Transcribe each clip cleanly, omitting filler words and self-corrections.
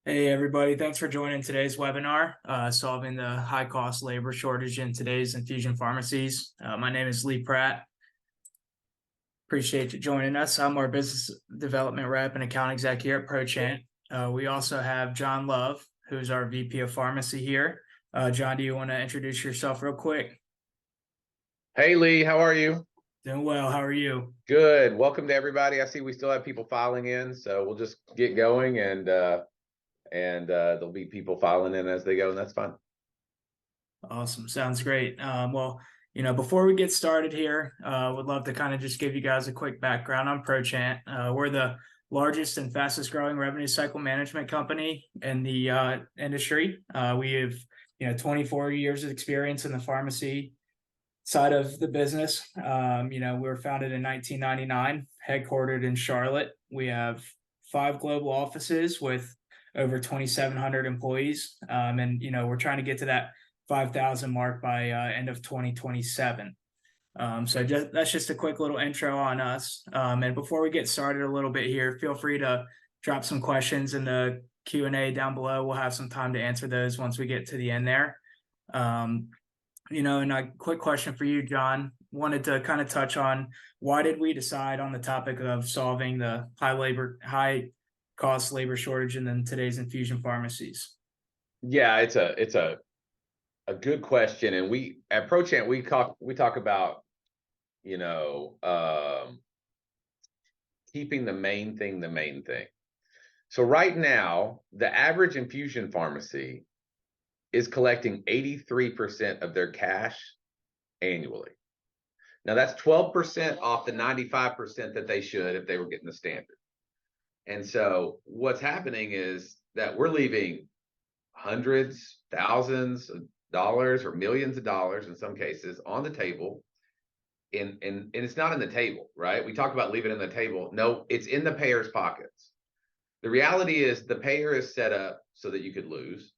Hey everybody, thanks for joining today's webinar, solving the high cost labor shortage in today's infusion pharmacies. My name is Lee Pratt. Appreciate you joining us. I'm our business development rep and account exec here at Prochant. We also have John Love, who's our VP of pharmacy here. John, do you want to introduce yourself real quick? Hey Lee, how are you? Doing well. How are you? Good. Welcome to everybody. I see we still have people filing in, so we'll just get going and there'll be people filing in as they go, and that's fine. Awesome. Sounds great. Before we get started here, would love to kind of just give you guys a quick background on Prochant. We're the largest and fastest growing revenue cycle management company in the industry. We have 24 years of experience in the pharmacy side of the business. We were founded in 1999, headquartered in Charlotte. We have 5 global offices with over 2,700 employees. We're trying to get to that 5,000 mark by end of 2027. That's just a quick little intro on us. And before we get started a little bit here, feel free to drop some questions in the Q&A down below. We'll have some time to answer those once we get to the end there. And a quick question for you, John. Wanted to kind of touch on why did we decide on the topic of solving the high cost labor shortage in today's infusion pharmacies? Yeah, it's a good question, and we at Prochant we talk about keeping the main thing the main thing. So right now, the average infusion pharmacy is collecting 83% of their cash annually. Now that's 12% off the 95% that they should if they were getting the standard. And so what's happening is that we're leaving hundreds, thousands of dollars or millions of dollars in some cases on the table. And it's not in the table, right? We talk about leaving it in the table. No, it's in the payer's pockets. The reality is the payer is set up so that you could lose.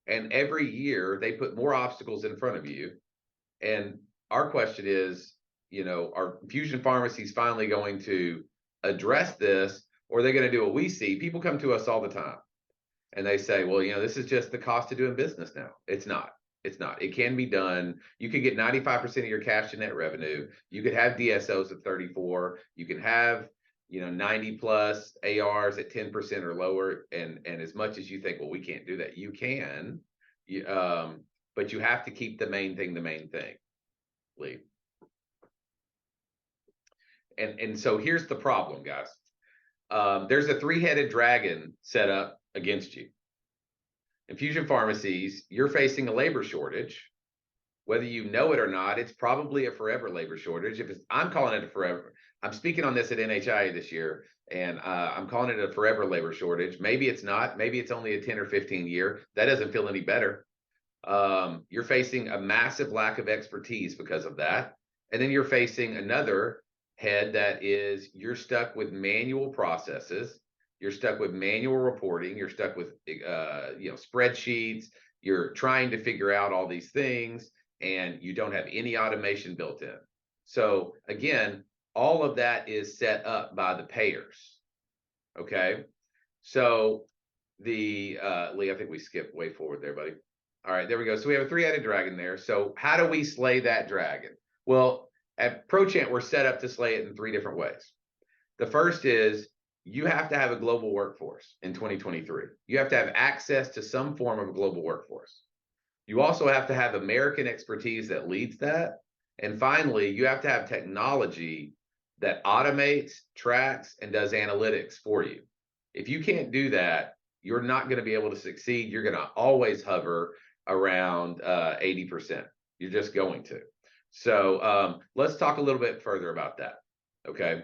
And every year they put more obstacles in front of you. And our question is, are infusion pharmacies finally going to address this, or are they going to do what we see? People come to us all the time and they say, well, this is just the cost of doing business now. It's not. It's not. It can be done. You could get 95% of your cash to net revenue. You could have DSOs at 34. You can have 90 plus ARs at 10% or lower. And as much as you think, well, we can't do that, you can. But you have to keep the main thing, Lee. And so here's the problem, guys. There's a 3-headed dragon set up against you. Infusion pharmacies, you're facing a labor shortage. Whether you know it or not, it's probably a forever labor shortage. I'm calling it a forever. I'm speaking on this at NHI this year, and I'm calling it a forever labor shortage. Maybe it's not. Maybe it's only a 10 or 15 year. That doesn't feel any better. You're facing a massive lack of expertise because of that. And then you're facing another head that is you're stuck with manual processes. You're stuck with manual reporting. You're stuck with spreadsheets. You're trying to figure out all these things, and you don't have any automation built in. So again, all of that is set up by the payers. Okay. So Lee, I think we skipped way forward there, buddy. All right, there we go. So we have a 3-headed dragon there. So how do we slay that dragon? Well, at Prochant, we're set up to slay it in 3 different ways. The first is you have to have a global workforce in 2023. You have to have access to some form of a global workforce. You also have to have American expertise that leads that. And finally, you have to have technology that automates, tracks, and does analytics for you. If you can't do that, you're not going to be able to succeed. You're going to always hover around 80%. You're just going to. So let's talk a little bit further about that. Okay.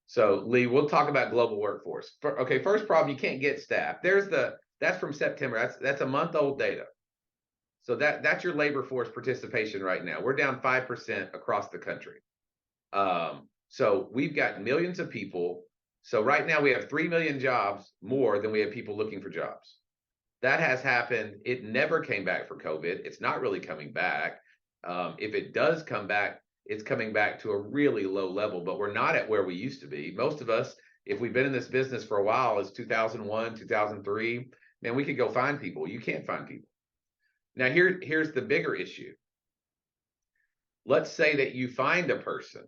So Lee, we'll talk about global workforce. Okay, first problem, you can't get staff. That's from September. That's a month-old data. So that's your labor force participation right now. We're down 5% across the country. So we've got millions of people. So right now we have 3 million jobs more than we have people looking for jobs. That has happened. It never came back for COVID. It's not really coming back. If it does come back, it's coming back to a really low level, but we're not at where we used to be. Most of us If we've been in this business for a while, as 2001, 2003, man, we could go find people. You can't find people. Now, here's the bigger issue. Let's say that you find a person.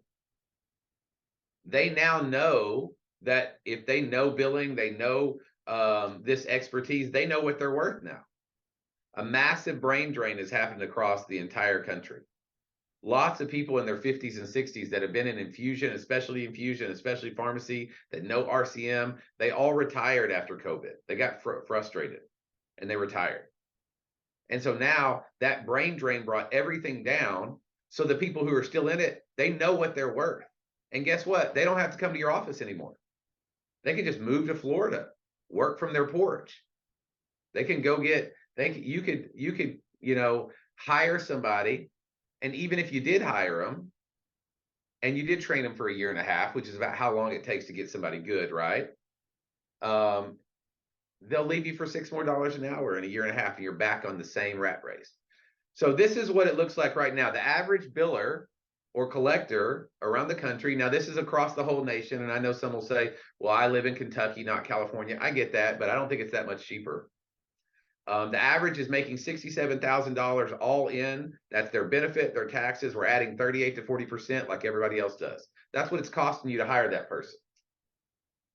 They now know that if they know billing, they know this expertise, they know what they're worth now. A massive brain drain has happened across the entire country. Lots of people in their 50s and 60s that have been in infusion, especially pharmacy, that know RCM, they all retired after COVID. They got frustrated and they retired. And so now that brain drain brought everything down. So the people who are still in it, they know what they're worth. And guess what? They don't have to come to your office anymore. They can just move to Florida, work from their porch. They can go get, you could, hire somebody. And even if you did hire them and you did train them for a year and a half, which is about how long it takes to get somebody good, right? They'll leave you for $6 more an hour in a year and a half, and you're back on the same rat race. So this is what it looks like right now. The average biller or collector around the country. Now, this is across the whole nation. And I know some will say, well, I live in Kentucky, not California. I get that, but I don't think it's that much cheaper. The average is making $67,000 all in. That's their benefit, their taxes. We're adding 38 to 40% like everybody else does. That's what it's costing you to hire that person.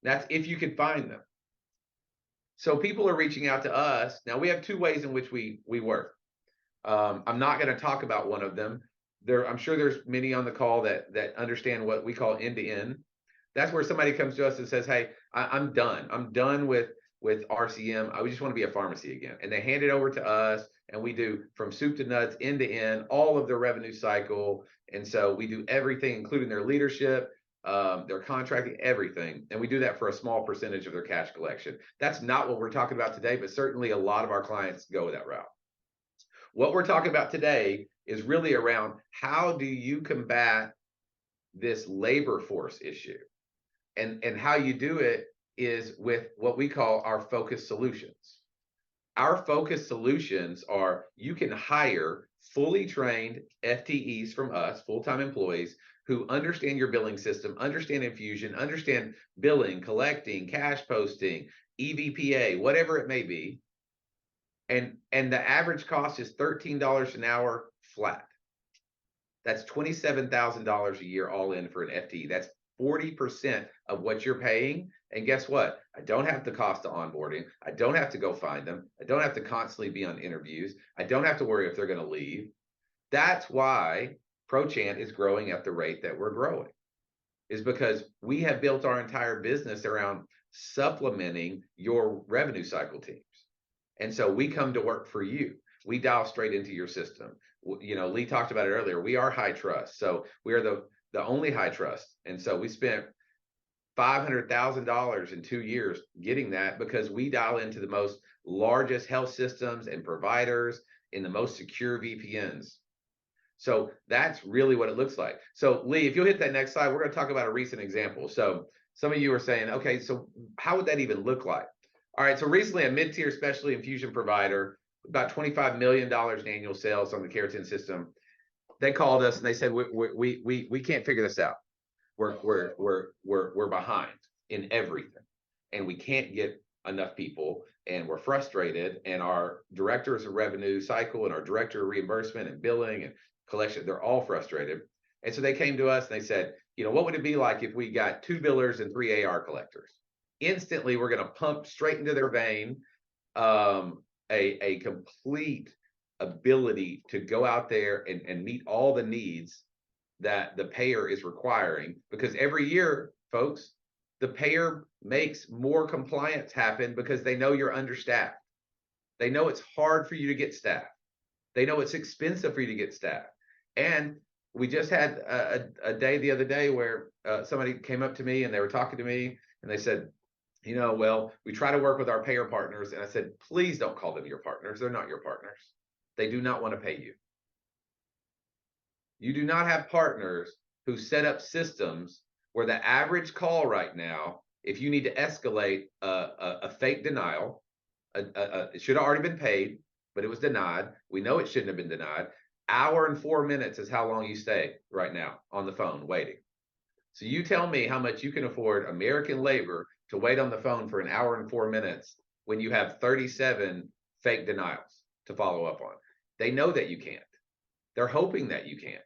That's if you can find them. So people are reaching out to us. Now, we have two ways in which we work. I'm not going to talk about one of them. I'm sure there's many on the call that understand what we call end-to-end. That's where somebody comes to us and says, hey, I'm done. I'm done with RCM. I just want to be a pharmacy again. And they hand it over to us, and we do from soup to nuts, end to end, all of their revenue cycle. And so we do everything, including their leadership, their contracting, everything. And we do that for a small percentage of their cash collection. That's not what we're talking about today, but certainly a lot of our clients go that route. What we're talking about today is really around how do you combat this labor force issue? And how you do it is with what we call our focused solutions. Our focused solutions are you can hire fully trained FTEs from us, full-time employees, who understand your billing system, understand infusion, understand billing, collecting, cash posting, EVPA, whatever it may be. And the average cost is $13 an hour flat. That's $27,000 a year all in for an FTE. That's 40% of what you're paying. And guess what? I don't have the cost of onboarding. I don't have to go find them. I don't have to constantly be on interviews. I don't have to worry if they're going to leave. That's why Prochant is growing at the rate that we're growing, is because we have built our entire business around supplementing your revenue cycle teams. And so we come to work for you. We dial straight into your system. Lee talked about it earlier. We are high trust. So we are the only high trust. And so we spent $500,000 in 2 years getting that, because we dial into the most largest health systems and providers in the most secure VPNs. So that's really what it looks like. So Lee, if you'll hit that next slide, we're going to talk about a recent example. So some of you are saying, okay, so how would that even look like? All right, so recently a mid-tier specialty infusion provider, about $25 million in annual sales on the Keratin system, they called us and they said, we can't figure this out. We're behind in everything, and we can't get enough people, and we're frustrated, and our directors of revenue cycle and our director of reimbursement and billing and collection, they're all frustrated. And so they came to us and they said, what would it be like if we got 2 billers and 3 AR collectors? Instantly, we're going to pump straight into their vein a complete ability to go out there and meet all the needs that the payer is requiring. Because every year, folks, the payer makes more compliance happen because they know you're understaffed. They know it's hard for you to get staff. They know it's expensive for you to get staff. And we just had a day the other day where somebody came up to me and they were talking to me and they said, well, we try to work with our payer partners. And I said, please don't call them your partners. They're not your partners. They do not want to pay you. You do not have partners who set up systems where the average call right now, if you need to escalate a fake denial, it should have already been paid, but it was denied. We know it shouldn't have been denied. Hour and 4 minutes is how long you stay right now on the phone waiting. So you tell me how much you can afford American labor to wait on the phone for an hour and 4 minutes when you have 37 fake denials to follow up on. They know that you can't. They're hoping that you can't,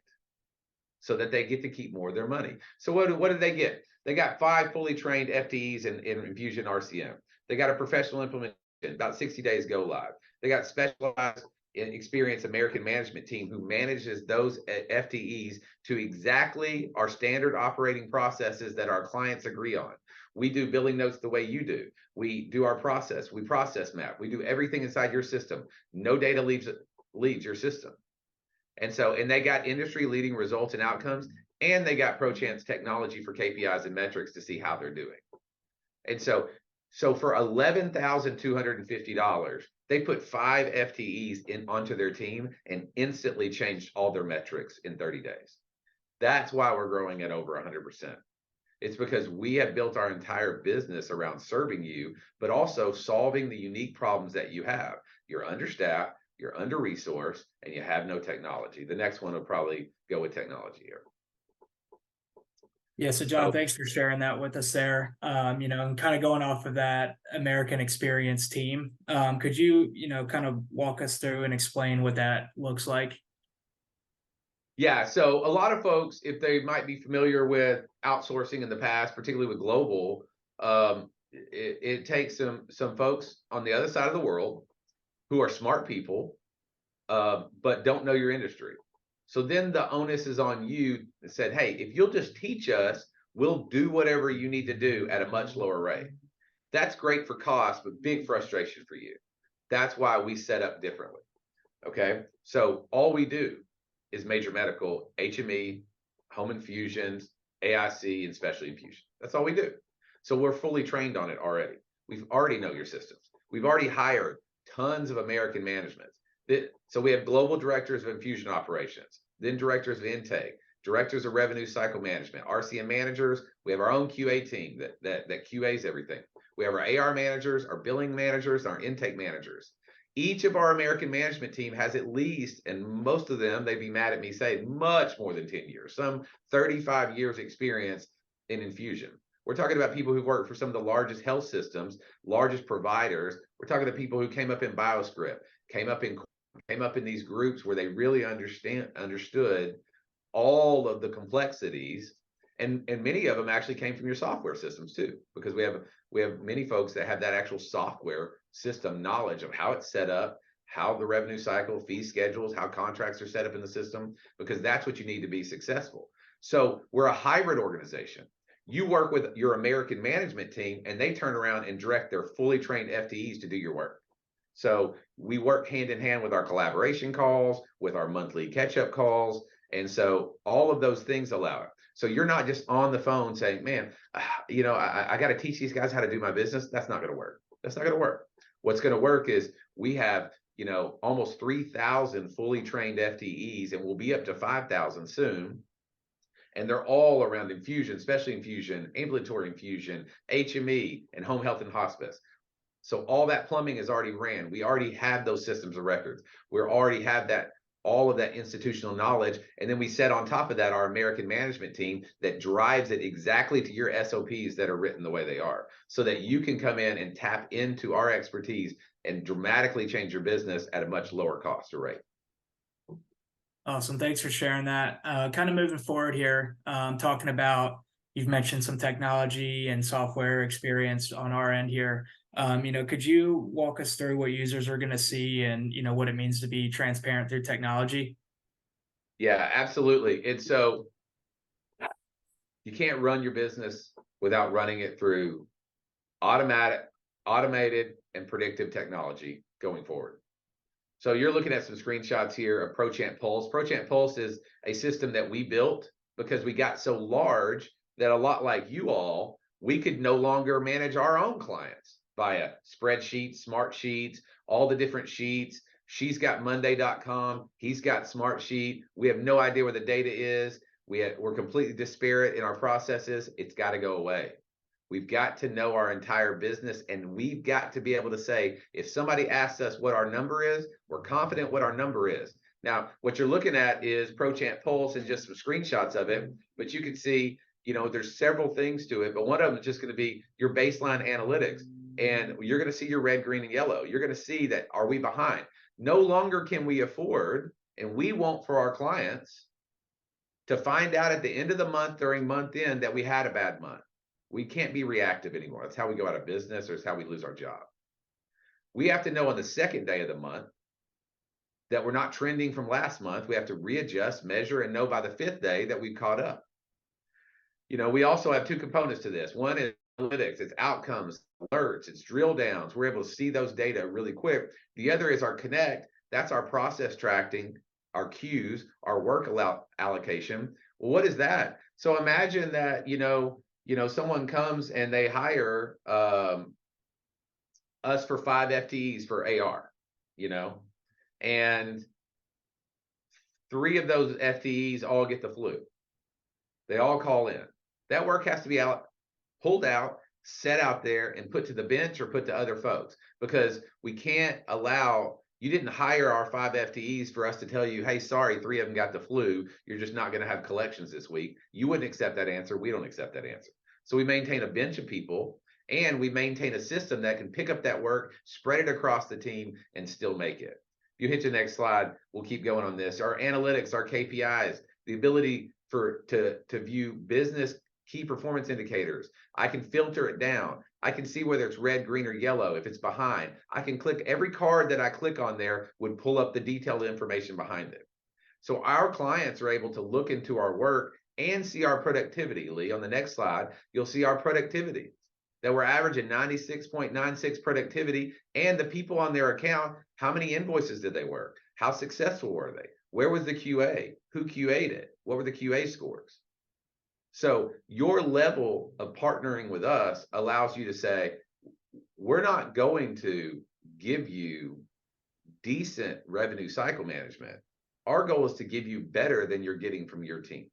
so that they get to keep more of their money. So what did they get? They got 5 fully trained FTEs in Infusion RCM. They got a professional implementation, about 60 days go live. They got specialized experienced American management team who manages those FTEs to exactly our standard operating processes that our clients agree on. We do billing notes the way you do. We do our process. We process map. We do everything inside your system. No data leaves your system. And they got industry leading results and outcomes, and they got Prochant's technology for KPIs and metrics to see how they're doing. And so for $11,250, they put 5 FTEs onto their team and instantly changed all their metrics in 30 days. That's why we're growing at over 100%. It's because we have built our entire business around serving you, but also solving the unique problems that you have. You're understaffed, you're under-resourced, and you have no technology. The next one will probably go with technology here. Yeah, so John, thanks for sharing that with us there. And kind of going off of that American experience team, could you, kind of walk us through and explain what that looks like? Yeah, so a lot of folks, if they might be familiar with outsourcing in the past, particularly with global, it takes some folks on the other side of the world who are smart people, but don't know your industry. So then the onus is on you that said, hey, if you'll just teach us, we'll do whatever you need to do at a much lower rate. That's great for cost, but big frustration for you. That's why we set up differently. Okay. So all we do is major medical, HME, home infusions, AIC, and specialty infusion. That's all we do. So we're fully trained on it already. We've already know your systems. We've already hired tons of American management. So we have global directors of infusion operations, then directors of intake, directors of revenue cycle management, RCM managers. We have our own QA team that QAs everything. We have our AR managers, our billing managers, and our intake managers. Each of our American management team has at least, and most of them, they'd be mad at me saying, much more than 10 years, some 35 years experience in infusion. We're talking about people who've worked for some of the largest health systems, largest providers. We're talking to people who came up in BioScript, came up in these groups where they really understood all of the complexities, and many of them actually came from your software systems too, because we have many folks that have that actual software system knowledge of how it's set up, how the revenue cycle, fee schedules, how contracts are set up in the system, because that's what you need to be successful. So we're a hybrid organization. You work with your American management team, and they turn around and direct their fully trained FTEs to do your work. So we work hand in hand with our collaboration calls, with our monthly catch-up calls. And so all of those things allow it. So you're not just on the phone saying, man, I got to teach these guys how to do my business. That's not going to work. That's not going to work. What's going to work is we have, almost 3,000 fully trained FTEs, and we'll be up to 5,000 soon. And they're all around infusion, specialty infusion, ambulatory infusion, HME, and home health and hospice. So all that plumbing is already ran. We already have those systems of records. We already have all of that institutional knowledge. And then we set on top of that our American management team that drives it exactly to your SOPs that are written the way they are, so that you can come in and tap into our expertise and dramatically change your business at a much lower cost or rate. Awesome. Thanks for sharing that. Kind of moving forward here, talking about, you've mentioned some technology and software experience on our end here. Could you walk us through what users are going to see and, what it means to be transparent through technology? Yeah, absolutely. And so you can't run your business without running it through automated and predictive technology going forward. So you're looking at some screenshots here of Prochant Pulse. Prochant Pulse is a system that we built because we got so large that, a lot like you all, we could no longer manage our own clients via spreadsheets, smart sheets, all the different sheets. She's got Monday.com. He's got Smartsheet. We have no idea where the data is. We're completely disparate in our processes. It's got to go away. We've got to know our entire business, and we've got to be able to say, if somebody asks us what our number is, we're confident what our number is. Now, what you're looking at is Prochant Pulse and just some screenshots of it, but you can see, there's several things to it, but one of them is just going to be your baseline analytics. And you're going to see your red, green, and yellow. You're going to see that, are we behind? No longer can we afford, and we won't for our clients, to find out at the end of the month during month end that we had a bad month. We can't be reactive anymore. That's how we go out of business, or it's how we lose our job. We have to know on the second day of the month that we're not trending from last month. We have to readjust, measure, and know by the fifth day that we've caught up. We also have two components to this. One is analytics, it's outcomes, alerts, it's drill downs. We're able to see those data really quick. The other is our connect. That's our process tracking, our queues, our work allocation. Well, what is that? So imagine that, someone comes and they hire us for 5 FTEs for AR, and 3 of those FTEs all get the flu. They all call in. That work has to be pulled out, set out there, and put to the bench or put to other folks, because we can't allow, you didn't hire our 5 FTEs for us to tell you, hey, sorry, 3 of them got the flu. You're just not going to have collections this week. You wouldn't accept that answer. We don't accept that answer. So we maintain a bench of people, and we maintain a system that can pick up that work, spread it across the team, and still make it. If you hit the next slide, we'll keep going on this. Our analytics, our KPIs, the ability to view business key performance indicators. I can filter it down. I can see whether it's red, green, or yellow. If it's behind, I can click every card that I click on there would pull up the detailed information behind it. So our clients are able to look into our work and see our productivity. Lee, on the next slide, you'll see our productivity, that we're averaging 96.96 productivity, and the people on their account, how many invoices did they work? How successful were they? Where was the QA? Who QA'd it? What were the QA scores? So your level of partnering with us allows you to say, we're not going to give you decent revenue cycle management. Our goal is to give you better than you're getting from your team.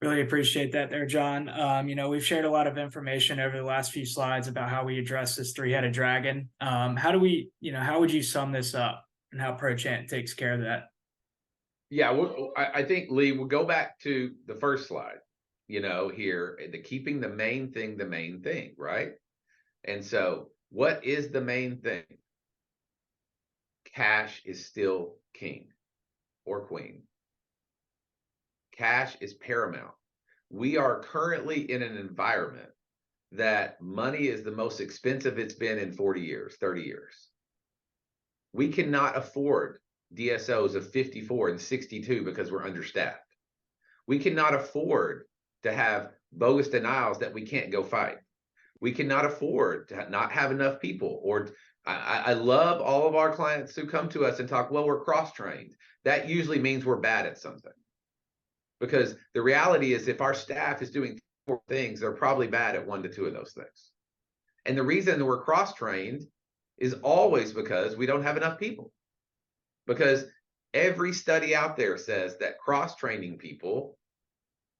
Really appreciate that there, John. We've shared a lot of information over the last few slides about how we address this 3-headed dragon. How would you sum this up, and how Prochant takes care of that? Yeah, I think, Lee, we'll go back to the first slide, here, the keeping the main thing, right? And so what is the main thing? Cash is still king or queen. Cash is paramount. We are currently in an environment that money is the most expensive it's been in 40 years, 30 years. We cannot afford DSOs of 54 and 62 because we're understaffed. We cannot afford to have bogus denials that we can't go fight. We cannot afford to not have enough people. Or I love all of our clients who come to us and talk, well, we're cross-trained. That usually means we're bad at something. Because the reality is, if our staff is doing 4 things, they're probably bad at 1 to 2 of those things. And the reason that we're cross-trained is always because we don't have enough people. Because every study out there says that cross-training people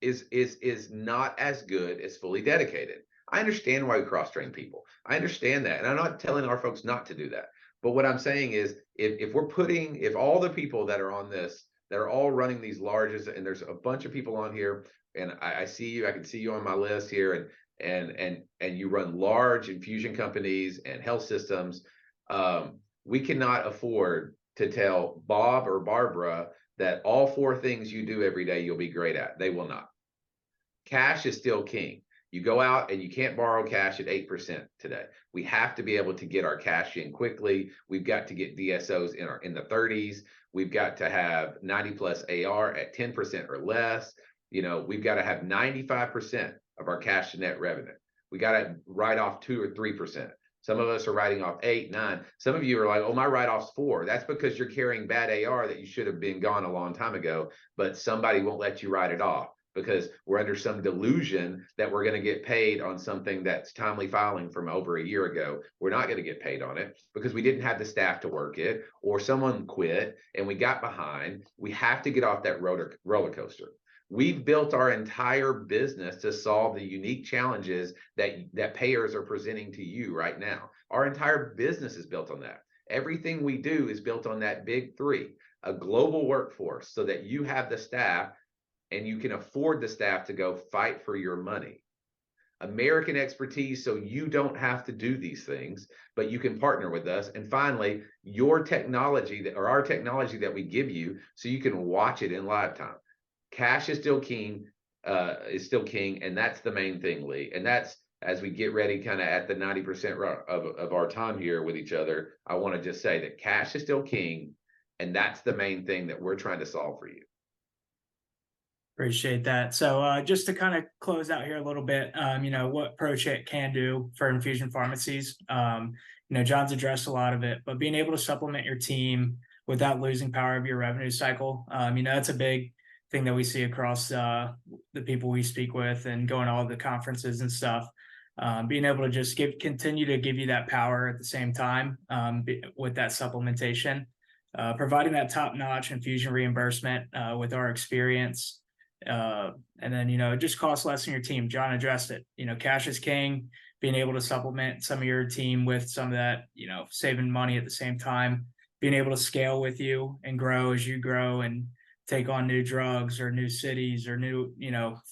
is not as good as fully dedicated. I understand why we cross-train people. I understand that. And I'm not telling our folks not to do that. But what I'm saying is, if all the people that are on this, that are all running these largest, and there's a bunch of people on here, and I see you, I can see you on my list here, and you run large infusion companies and health systems, we cannot afford to tell Bob or Barbara that all 4 things you do every day you'll be great at. They will not. Cash is still king. You go out and you can't borrow cash at 8% today. We have to be able to get our cash in quickly. We've got to get DSOs in the 30s. We've got to have 90 plus AR at 10% or less. We've got to have 95% of our cash to net revenue. We got to write off 2 or 3%. Some of us are writing off 8, 9. Some of you are like, oh, my write-off's 4. That's because you're carrying bad AR that you should have been gone a long time ago, but somebody won't let you write it off because we're under some delusion that we're going to get paid on something that's timely filing from over a year ago. We're not going to get paid on it because we didn't have the staff to work it, or someone quit and we got behind. We have to get off that roller coaster. We've built our entire business to solve the unique challenges that payers are presenting to you right now. Our entire business is built on that. Everything we do is built on that big 3, a global workforce, so that you have the staff and you can afford the staff to go fight for your money. American expertise, so you don't have to do these things, but you can partner with us. And finally, your technology that, or our technology that we give you, so you can watch it in live time. Cash is still king, and that's the main thing, Lee. And that's, as we get ready kind of at the 90% of our time here with each other, I want to just say that cash is still king, and that's the main thing that we're trying to solve for you. Appreciate that. So just to kind of close out here a little bit, what Prochant can do for infusion pharmacies. John's addressed a lot of it, but being able to supplement your team without losing power of your revenue cycle, that's a big thing that we see across the people we speak with and going to all the conferences and stuff. Being able to just continue to give you that power at the same time with that supplementation, providing that top-notch infusion reimbursement with our experience. And then, just cost less in your team. John addressed it. Cash is king. Being able to supplement some of your team with some of that, saving money at the same time, being able to scale with you and grow as you grow and take on new drugs or new cities or new,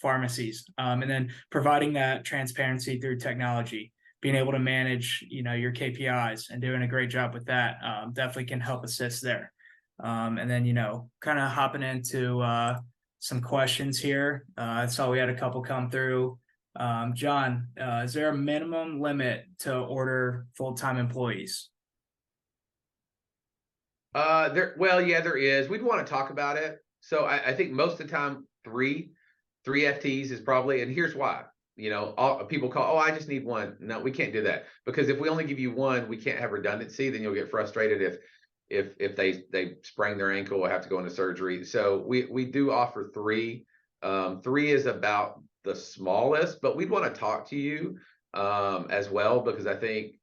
pharmacies. And then providing that transparency through technology, being able to manage, your KPIs and doing a great job with that definitely can help assist there. And then, kind of hopping into some questions here. I saw we had a couple come through. John, is there a minimum limit to order full-time employees? There is. We'd want to talk about it. So I think most of the time, three FTs is probably, and here's why. All people call, oh, I just need one. No, we can't do that, because if we only give you one, we can't have redundancy. Then you'll get frustrated if they sprain their ankle or have to go into surgery. So we do offer three. Three is about the smallest, but we'd want to talk to you as well, because I think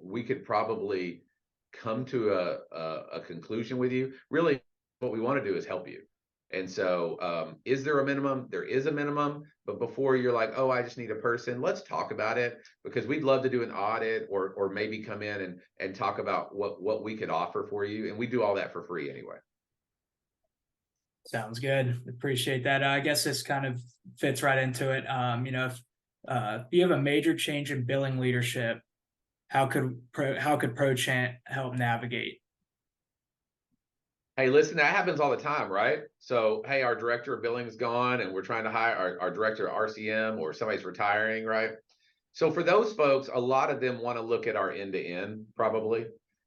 we could probably come to a conclusion with you. Really, what we want to do is help you. And so is there a minimum? There is a minimum, but before you're like, oh, I just need a person, let's talk about it, because we'd love to do an audit or maybe come in and talk about what we could offer for you. And we do all that for free anyway. Prosounds good. Appreciate that. I guess this kind of fits right into it. If you have a major change in billing leadership, how could Prochant help navigate? Hey, listen, that happens all the time, right? So, hey, our director of billing is gone and we're trying to hire our director of RCM, or somebody's retiring, right? So for those folks, a lot of them want to look at our end-to-end probably,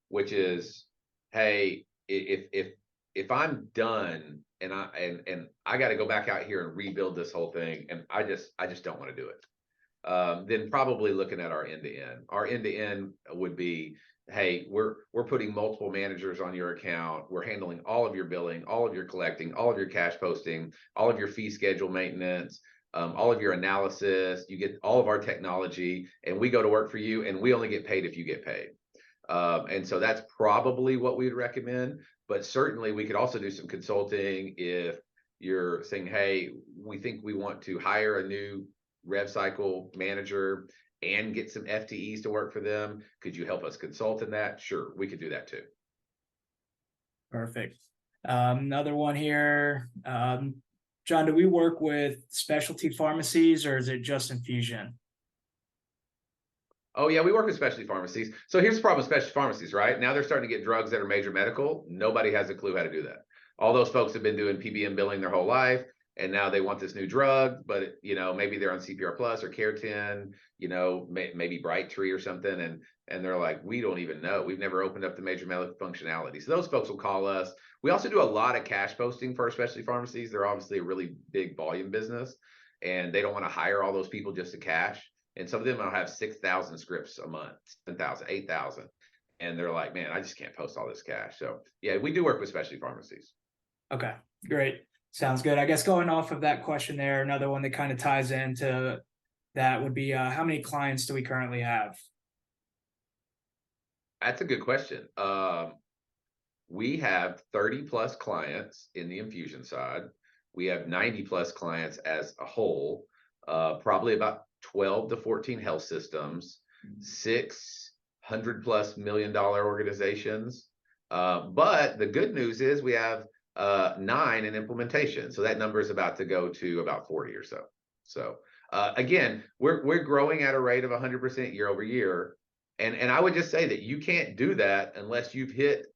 which is, hey, if I'm done and I got to go back out here and rebuild this whole thing, and I just don't want to do it. Then probably looking at our end-to-end. Our end-to-end would be, hey, we're putting multiple managers on your account. We're handling all of your billing, all of your collecting, all of your cash posting, all of your fee schedule maintenance, all of your analysis. You get all of our technology, and we go to work for you, and we only get paid if you get paid. And so that's probably what we'd recommend. But certainly we could also do some consulting if you're saying, hey, we think we want to hire a new rev cycle manager and get some FTEs to work for them. Could you help us consult in that? Sure, we could do that too. Perfect. Another one here. John, do we work with specialty pharmacies, or is it just infusion? Oh yeah, we work with specialty pharmacies. So here's the problem with specialty pharmacies, right? Now they're starting to get drugs that are major medical. Nobody has a clue how to do that. All those folks have been doing PBM billing their whole life, and now they want this new drug, but maybe they're on CPR Plus or Care10, maybe Brightree or something, and they're like, we don't even know. We've never opened up the major medical functionality. So those folks will call us. We also do a lot of cash posting for our specialty pharmacies. They're obviously a really big volume business, and they don't want to hire all those people just to cash. And some of them will have 6,000 scripts a month, 7,000, 8,000. And they're like, man, I just can't post all this cash. So yeah, we do work with specialty pharmacies. Okay, great. Sounds good. I guess going off of that question there, another one that kind of ties into that would be how many clients do we currently have? That's a good question. We have 30 plus clients in the infusion side. We have 90 plus clients as a whole, probably about 12 to 14 health systems, $600+ million organizations. But the good news is we have 9 in implementation. So that number is about to go to about 40 or so. So again, we're growing at a rate of 100% year over year. And I would just say that you can't do that unless you've hit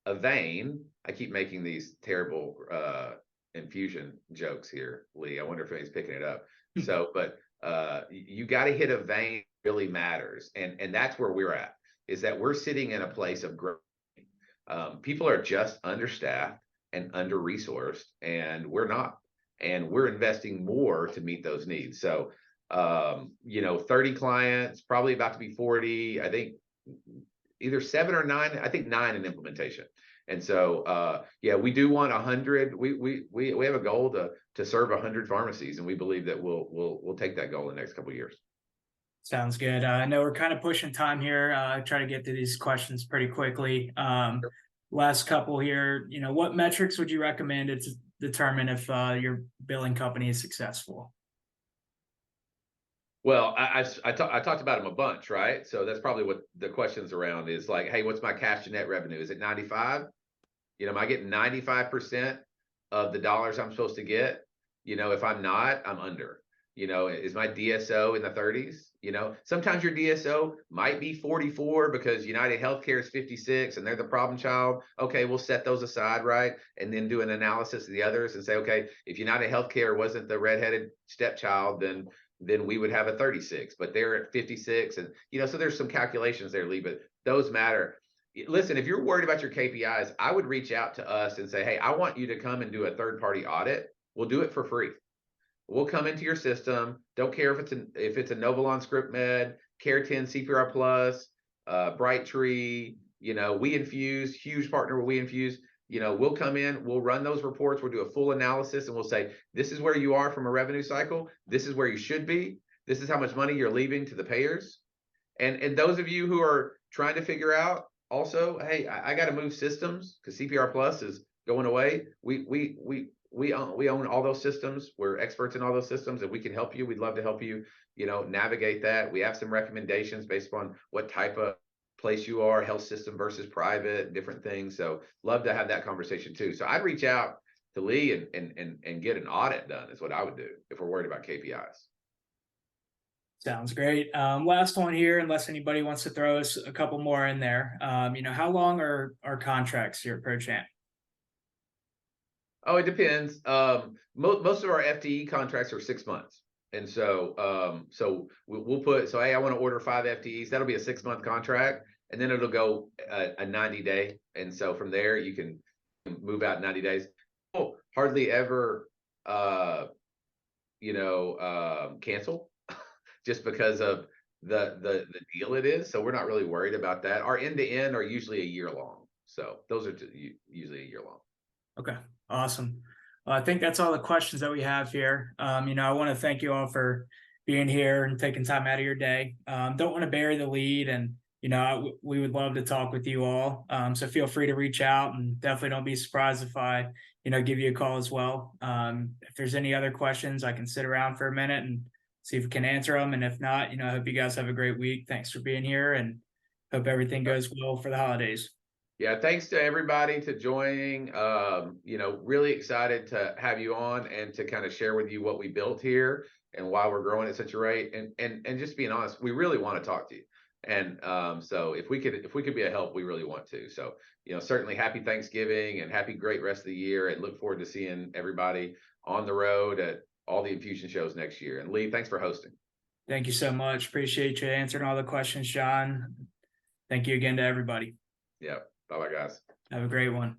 a vein. I keep making these terrible infusion jokes here, Lee. I wonder if anybody's picking it up. So, but you got to hit a vein that really matters. And that's where we're at, is that we're sitting in a place of growth. People are just understaffed and under-resourced, and we're not. And we're investing more to meet those needs. So, 30 clients, probably about to be 40. I think either 7 or 9. I think 9 in implementation. And so, we do want 100. We have a goal to serve 100 pharmacies, and we believe that we'll take that goal in the next couple of years. Sounds good. I know we're kind of pushing time here. Try to get to these questions pretty quickly. Last couple here. What metrics would you recommend to determine if your billing company is successful? Well, I talked about them a bunch, right? So that's probably what the question's around is like, hey, what's my cash to net revenue? Is it 95? Am I getting 95% of the dollars I'm supposed to get? If I'm not, I'm under. Is my DSO in the 30s? Sometimes your DSO might be 44 because United Healthcare is 56 and they're the problem child. Okay, we'll set those aside, right? And then do an analysis of the others and say, okay, if United Healthcare wasn't the redheaded stepchild, then we would have a 36, but they're at 56. And, so there's some calculations there, Lee, but those matter. Listen, if you're worried about your KPIs, I would reach out to us and say, hey, I want you to come and do a third-party audit. We'll do it for free. We'll come into your system. Don't care if it's a Novolon Script Med, Care 10, CPR Plus, Brightree, We Infuse, huge partner with We Infuse. We'll come in, we'll run those reports, we'll do a full analysis, and we'll say, this is where you are from a revenue cycle. This is where you should be. This is how much money you're leaving to the payers. And those of you who are trying to figure out also, hey, I got to move systems because CPR Plus is going away. We own all those systems. We're experts in all those systems, and we can help you. We'd love to help you, navigate that. We have some recommendations based upon what type of place you are, health system versus private, different things. So love to have that conversation too. So I'd reach out to Lee and get an audit done is what I would do if we're worried about KPIs. Sounds great. Last one here, unless anybody wants to throw us a couple more in there. How long are our contracts here at Prochant? Oh, it depends. Most of our FTE contracts are 6 months. And so, we'll put, hey, I want to order 5 FTEs. That'll be a 6-month contract, and then it'll go a 90-day. And so from there, you can move out 90 days. We'll hardly ever, cancel just because of the deal it is. So we're not really worried about that. Our end to end are usually a year long. So those are usually a year long. Okay, awesome. Well, I think that's all the questions that we have here. I want to thank you all for being here and taking time out of your day. Don't want to bury the lead, and we would love to talk with you all. So feel free to reach out, and definitely don't be surprised if I give you a call as well. If there's any other questions, I can sit around for a minute and see if we can answer them. And if not, I hope you guys have a great week. Thanks for being here, and hope everything goes well for the holidays. Yeah, thanks to everybody to joining. Really excited to have you on and to kind of share with you what we built here and why we're growing at such a rate. And just being honest, we really want to talk to you. And so if we could be a help, we really want to. So certainly happy Thanksgiving and happy great rest of the year, and look forward to seeing everybody on the road at all the infusion shows next year. And Lee, thanks for hosting. Thank you so much. Appreciate you answering all the questions, John. Thank you again to everybody. Yeah. Bye-bye, guys. Have a great one.